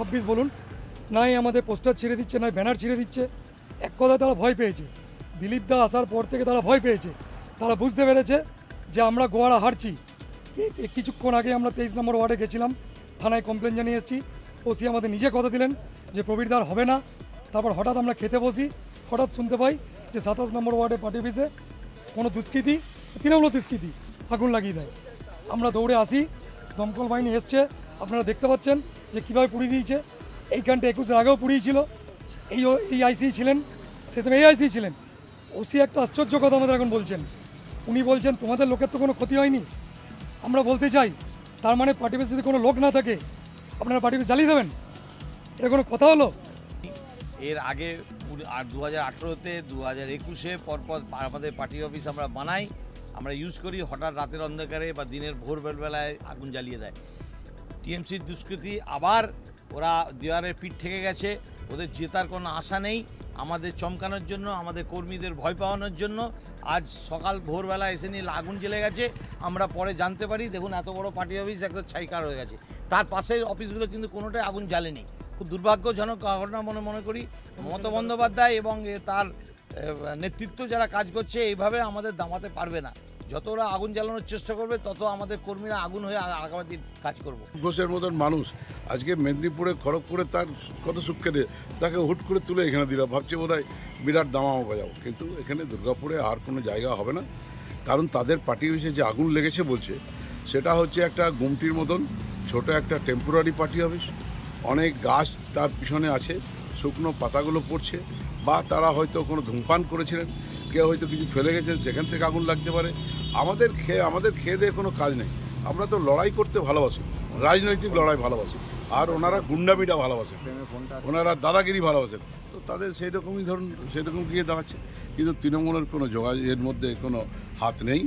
26 বলুন, নাই আমাদের পোস্টার ছিঁড়ে দিচ্ছে, নয় ব্যানার ছিঁড়ে দিচ্ছে। এক কথায় তারা ভয় পেয়েছে। দিলীপ দা আসার পর থেকে তারা ভয় পেয়েছে। তারা বুঝতে পেরেছে যে আমরা গোয়ারা হারছি। কিছুক্ষণ আগে আমরা 23 নম্বর ওয়ার্ডে গেছিলাম, থানায় কমপ্লেন জানিয়ে এসেছি। ওসি আমাদের নিজে কথা দিলেন যে প্রবীরদার হবে না। তারপর হঠাৎ আমরা খেতে বসি, হঠাৎ শুনতে পাই যে 27 নম্বর ওয়ার্ডে পার্টি অফিসে কোনো দুষ্কৃতী, তৃণমূল দুষ্কৃতী আগুন লাগিয়ে দেয়। আমরা দৌড়ে আসি, দমকল বাহিনী এসছে, আপনারা দেখতে পাচ্ছেন যে কীভাবে পুড়িয়ে দিয়েছে। এইখানটা 21-এর আগেও পুড়িয়েছিল। এই আইসি ছিলেন, সে সময় এই আইসি ছিলেন। ওসি একটা আশ্চর্য কথা আমাদের এখন বলছেন। উনি বলছেন তোমাদের লোকের তো কোনো ক্ষতি হয়নি। আমরা বলতে চাই, তার মানে পার্টি অফিসে যদি কোনো লোক না থাকে আপনারা পার্টি অফিস জ্বালিয়ে দেবেন? এটা কোনো কথা হলো? এর আগে 2018-তে 2021-এ পরপর আমাদের পার্টি অফিস আমরা বানাই, আমরা ইউজ করি। হঠাৎ রাতের অন্ধকারে বা দিনের ভোরবেলায় আগুন জ্বালিয়ে দেয়। টিএমসির দুষ্কৃতী আবার ওরা দেওয়ারের পিঠ থেকে গেছে। ওদের জেতার কোনো আশা নেই। আমাদের চমকানোর জন্য, আমাদের কর্মীদের ভয় পাওয়ানোর জন্য আজ সকাল ভোরবেলা এসে নিয়ে আগুন জ্বেলে গেছে। আমরা পরে জানতে পারি, দেখুন এত বড় পার্টি অফিস একদম ছাইকার হয়ে গেছে। তার পাশের অফিসগুলো কিন্তু কোনোটাই আগুন জ্বালেনি। খুব দুর্ভাগ্যজনক ঘটনা মনে করি। মমতা বন্দ্যোপাধ্যায় এবং তার নেতৃত্ব যারা কাজ করছে এইভাবে আমাদের দামাতে পারবে না। যত ওরা আগুন জ্বালানোর চেষ্টা করবে তত আমাদের কর্মীরা আগুন হয়ে আগামী দিন কাজ করবো। ঘোষের মতন মানুষ আজকে মেদিনীপুরে, খড়গপুরে তার কত সুখে তাকে হুট করে তুলে এখানে দিল, ভাবছে বোধহয় বিরাট দামামা বাজাবো। কিন্তু এখানে দুর্গাপুরে আর কোনো জায়গা হবে না, কারণ তাদের পার্টি অফিসে যে আগুন লেগেছে বলছে সেটা হচ্ছে একটা গুমটির মতন ছোট একটা টেম্পোরারি পার্টি অফিস। অনেক গাছ তার পিছনে আছে, শুকনো পাতাগুলো পড়ছে, বা তারা হয়তো কোনো ধূমপান করেছিলেন, কেউ হয়তো কিছু ফেলে গেছেন, সেখান থেকে আগুন লাগতে পারে। আমাদের খেয়ে দিয়ে কোনো কাজ নেই। আমরা তো লড়াই করতে ভালোবাসি, রাজনৈতিক লড়াই ভালোবাসি, আর ওনারা গুন্ডামিটা ভালোবাসেন, ওনারা দাদাগিরি ভালোবাসেন। তো তাদের সেই রকমই ধরুন, সেই রকম গিয়ে দাঁড়াচ্ছে। কিন্তু তৃণমূলের কোনো যোগাযোগের মধ্যে কোনো হাত নেই।